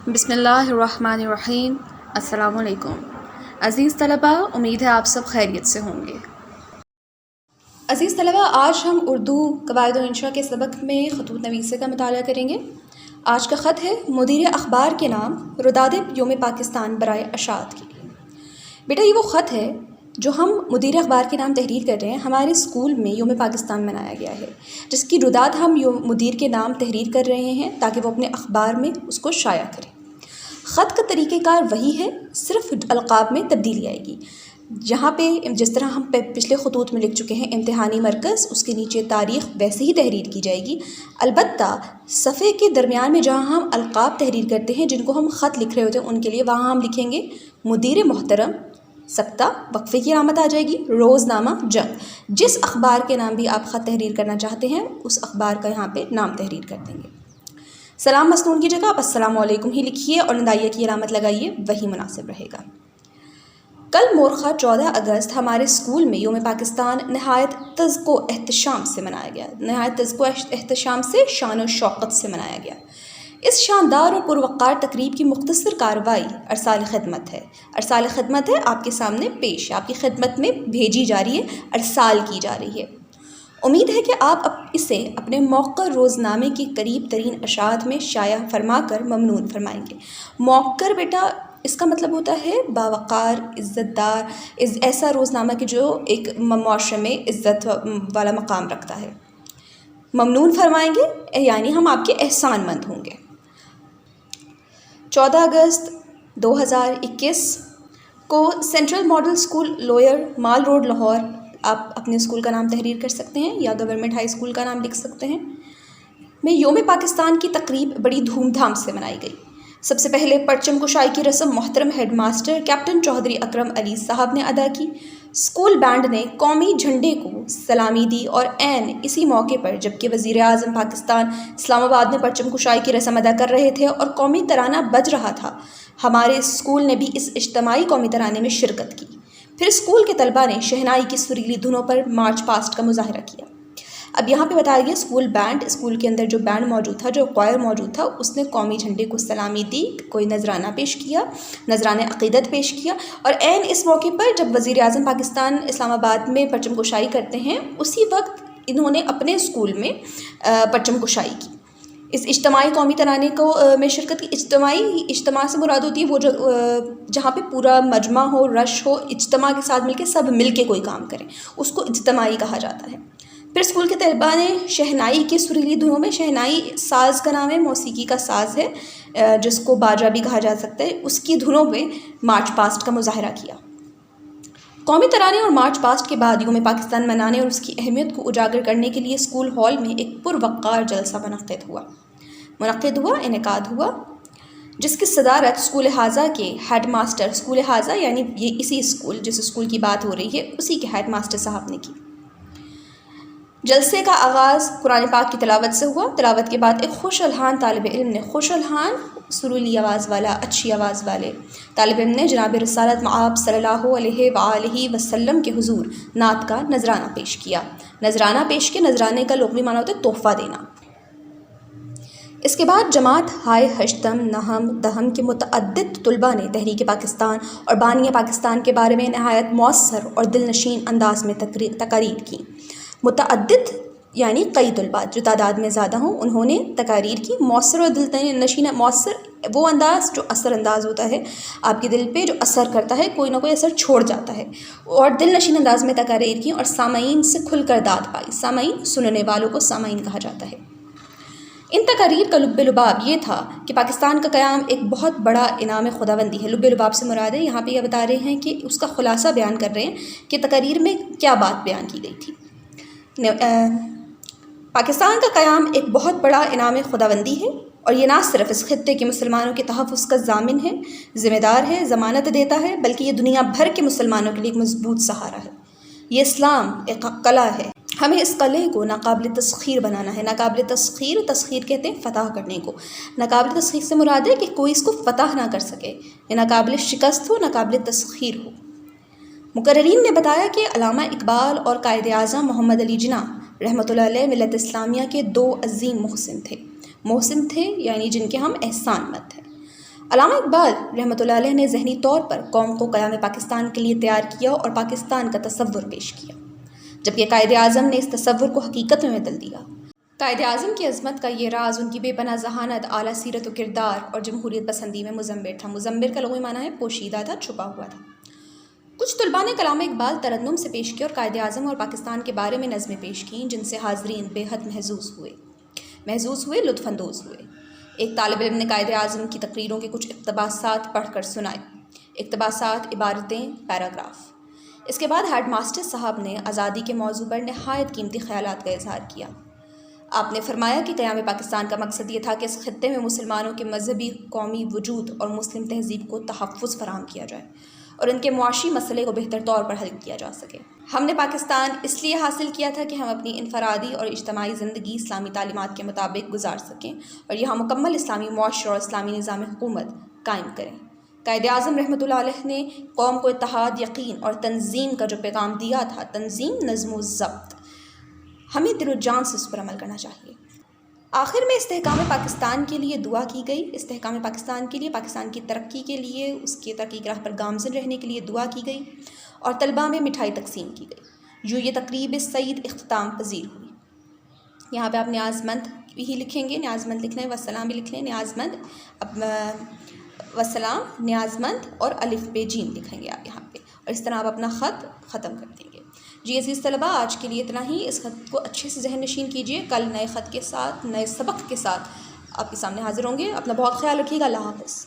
بسم اللہ الرحمن الرحیم۔ السلام علیکم عزیز طلباء، امید ہے آپ سب خیریت سے ہوں گے۔ عزیز طلباء، آج ہم اردو قواعد و انشاء کے سبق میں خطوط نویسے کا مطالعہ کریں گے۔ آج کا خط ہے مدیر اخبار کے نام رداد یوم پاکستان برائے اشاعت کے لیے۔ بیٹا یہ وہ خط ہے جو ہم مدیر اخبار کے نام تحریر کر رہے ہیں۔ ہمارے اسکول میں یوم پاکستان منایا گیا ہے، جس کی رداد ہم مدیر کے نام تحریر کر رہے ہیں تاکہ وہ اپنے اخبار میں اس کو شائع کریں۔ خط کا طریقہ کار وہی ہے، صرف القاب میں تبدیلی آئے گی۔ جہاں پہ جس طرح ہم پچھلے خطوط میں لکھ چکے ہیں امتحانی مرکز، اس کے نیچے تاریخ ویسے ہی تحریر کی جائے گی۔ البتہ صفحے کے درمیان میں جہاں ہم القاب تحریر کرتے ہیں، جن کو ہم خط لکھ رہے ہوتے ہیں ان کے لیے، وہاں ہم لکھیں گے مدیر محترم، سکتہ، وقفے کی علامت آ جائے گی، روزنامہ جنگ۔ جس اخبار کے نام بھی آپ خط تحریر کرنا چاہتے ہیں اس اخبار کا یہاں پہ نام تحریر کر دیں گے۔ سلام مسنون کی جگہ آپ السلام علیکم ہی لکھیے اور ندائیہ کی علامت لگائیے، وہی مناسب رہے گا۔ کل مورخہ 14 اگست ہمارے اسکول میں یوم پاکستان نہایت تذک و احتشام سے منایا گیا، نہایت تذک و احتشام سے، شان و شوقت سے منایا گیا۔ اس شاندار اور پروقار تقریب کی مختصر کارروائی ارسال خدمت ہے۔ ارسال خدمت ہے آپ کے سامنے پیش، آپ کی خدمت میں بھیجی جا رہی ہے، ارسال کی جا رہی ہے۔ امید ہے کہ آپ اسے اپنے موقر روزنامے کی قریب ترین اشاعت میں شائع فرما کر ممنون فرمائیں گے۔ موقر بیٹا اس کا مطلب ہوتا ہے باوقار، عزت دار، ایسا روزنامہ کہ جو ایک معاشرے میں عزت والا مقام رکھتا ہے۔ ممنون فرمائیں گے یعنی ہم آپ کے احسان مند ہوں گے۔ 14 اگست 2021 کو سینٹرل ماڈل اسکول لوئر، مال روڈ، لاہور، آپ اپنے اسکول کا نام تحریر کر سکتے ہیں یا گورنمنٹ ہائی اسکول کا نام لکھ سکتے ہیں، میں یوم پاکستان کی تقریب بڑی دھوم دھام سے منائی گئی۔ سب سے پہلے پرچم کشائی کی رسم محترم ہیڈ ماسٹر کیپٹن چودھری اکرم علی صاحب نے ادا کی۔ اسکول بینڈ نے قومی جھنڈے کو سلامی دی اور عین اسی موقع پر جبکہ وزیر اعظم پاکستان اسلام آباد میں پرچم کشائی کی رسم ادا کر رہے تھے اور قومی ترانہ بج رہا تھا، ہمارے اسکول نے بھی اس اجتماعی قومی ترانے میں شرکت کی۔ پھر اسکول کے طلباء نے شہنائی کی سریلی دھنوں پر مارچ پاسٹ کا مظاہرہ کیا۔ اب یہاں پہ بتایا گیا اسکول بینڈ، اسکول کے اندر جو بینڈ موجود تھا، جو کوائر موجود تھا، اس نے قومی جھنڈے کو سلامی دی، کوئی نذرانہ پیش کیا، نذرانہ عقیدت پیش کیا، اور عین اس موقع پر جب وزیر اعظم پاکستان اسلام آباد میں پرچم کشائی کرتے ہیں، اسی وقت انہوں نے اپنے اسکول میں پرچم کشائی کی۔ اس اجتماعی قومی ترانے کو میں شرکت کی۔ اجتماع سے مراد ہوتی ہے وہ جہاں پہ پورا مجمع ہو، رش ہو، اجتماع کے ساتھ مل کے سب مل کے کوئی کام کریں، اس کو اجتماعی کہا جاتا ہے۔ پھر اسکول کے طلباء نے شہنائی کی سریلی دھنوں میں، شہنائی ساز کا نام ہے، موسیقی کا ساز ہے جس کو باجا بھی کہا جا سکتا ہے، اس کی دھنوں میں مارچ پاسٹ کا مظاہرہ کیا۔ قومی ترانے اور مارچ پاسٹ کے بعد یوم پاکستان منانے اور اس کی اہمیت کو اجاگر کرنے کے لیے اسکول ہال میں ایک پروقار جلسہ انعقاد ہوا جس کی صدارت اسکول حاضہ کے ہیڈ ماسٹر، اسکول حاضہ یعنی یہ اسی اسکول جس اسکول کی بات ہو رہی ہے اسی کے ہیڈ ماسٹر صاحب نے کی۔ جلسے کا آغاز قرآن پاک کی تلاوت سے ہوا۔ تلاوت کے بعد ایک خوش الحان طالب علم نے، خوش الحان سریلی آواز والا، اچھی آواز والے طالب علم نے جناب رسالت مآب صلی اللہ علیہ وآلہ وسلم کے حضور نعت کا نذرانہ پیش کیا۔ نذرانہ پیش کے، نذرانے کا لغوی معنی ہوتا ہے تحفہ دینا۔ اس کے بعد جماعت ہائے ہشتم، نہم، دہم کے متعدد طلباء نے تحریک پاکستان اور بانی پاکستان کے بارے میں نہایت مؤثر اور دل نشین انداز میں تقاریر کی۔ متعدد یعنی کئی طلباء جو تعداد میں زیادہ ہوں، انہوں نے تقاریر کی۔ مؤثر اور دل نشین، مؤثر وہ انداز جو اثر انداز ہوتا ہے، آپ کے دل پہ جو اثر کرتا ہے، کوئی نہ کوئی اثر چھوڑ جاتا ہے، اور دل نشین انداز میں تقاریر کی اور سامعین سے کھل کر داد پائی۔ سامعین، سننے والوں کو سامعین کہا جاتا ہے۔ ان تقاریر کا لب لباب یہ تھا کہ پاکستان کا قیام ایک بہت بڑا انعام خداوندی ہے۔ لب لباب سے مراد ہے، یہاں پہ یہ بتا رہے ہیں کہ اس کا خلاصہ بیان کر رہے ہیں کہ تقاریر میں کیا بات بیان کی گئی تھی۔ پاکستان کا قیام ایک بہت بڑا انعام خداوندی ہے اور یہ نہ صرف اس خطے کے مسلمانوں کے تحفظ کا ضامن ہے، ذمہ دار ہے، ضمانت دیتا ہے، بلکہ یہ دنیا بھر کے مسلمانوں کے لیے ایک مضبوط سہارا ہے۔ یہ اسلام ایک قلعہ ہے، ہمیں اس قلعے کو ناقابل تسخیر بنانا ہے۔ ناقابل تسخیر، تسخیر کہتے ہیں فتح کرنے کو۔ ناقابل تسخیر سے مراد ہے کہ کوئی اس کو فتح نہ کر سکے، یا ناقابل شکست ہو، ناقابل تسخیر ہو۔ مقررین نے بتایا کہ علامہ اقبال اور قائد اعظم محمد علی جناح رحمۃ اللہ علیہ ملت اسلامیہ کے دو عظیم محسن تھے یعنی جن کے ہم احسان مند ہیں۔ علامہ اقبال رحمۃ اللہ علیہ نے ذہنی طور پر قوم کو قیام پاکستان کے لیے تیار کیا اور پاکستان کا تصور پیش کیا، جبکہ قائد اعظم نے اس تصور کو حقیقت میں بدل دیا۔ قائد اعظم کی عظمت کا یہ راز ان کی بے پناہ ذہانت، اعلیٰ سیرت و کردار اور جمہوریت پسندی میں مضمر تھا۔ مضمر کا لغوی معنی ہے پوشیدہ تھا، چھپا ہوا تھا۔ کچھ طلباء نے کلام اقبال ترنم سے پیش کیا اور قائد اعظم اور پاکستان کے بارے میں نظمیں پیش کیں، جن سے حاضرین بے حد محظوظ ہوئے، لطف اندوز ہوئے۔ ایک طالب علم نے قائد اعظم کی تقریروں کے کچھ اقتباسات پڑھ کر سنائے، اقتباسات، عبارتیں، پیراگراف۔ اس کے بعد ہیڈ ماسٹر صاحب نے آزادی کے موضوع پر نہایت قیمتی خیالات کا اظہار کیا۔ آپ نے فرمایا کہ قیام پاکستان کا مقصد یہ تھا کہ اس خطے میں مسلمانوں کے مذہبی قومی وجود اور مسلم تہذیب کو تحفظ فراہم کیا جائے اور ان کے معاشی مسئلے کو بہتر طور پر حل کیا جا سکے۔ ہم نے پاکستان اس لیے حاصل کیا تھا کہ ہم اپنی انفرادی اور اجتماعی زندگی اسلامی تعلیمات کے مطابق گزار سکیں اور یہاں مکمل اسلامی معاشرہ اور اسلامی نظام حکومت قائم کریں۔ قائد اعظم رحمۃ اللہ علیہ نے قوم کو اتحاد، یقین اور تنظیم کا جو پیغام دیا تھا، تنظیم، نظم و ضبط، ہمیں دل و جان سے اس پر عمل کرنا چاہیے۔ آخر میں استحکام پاکستان کے لیے دعا کی گئی، استحکام پاکستان کے لیے، پاکستان کی ترقی کے لیے، اس کی ترقی کی راہ پر گامزن رہنے کے لیے دعا کی گئی اور طلباء میں مٹھائی تقسیم کی گئی۔ یوں یہ تقریب سعید اختتام پذیر ہوئی۔ یہاں پہ آپ نیاز مند بھی لکھیں گے، نیاز مند لکھنا ہے، وسلام بھی لکھ لیں، نیاز مند، وسلام، نیاز مند اور الف بے جیم لکھیں گے آپ یہاں پہ، اور اس طرح آپ اپنا خط ختم کر دیں گے۔ جی عزیز طلباء، آج کے لیے اتنا ہی۔ اس خط کو اچھے سے ذہن نشین کیجیے، کل نئے خط کے ساتھ، نئے سبق کے ساتھ آپ کے سامنے حاضر ہوں گے۔ اپنا بہت خیال رکھیے گا۔ اللہ حافظ۔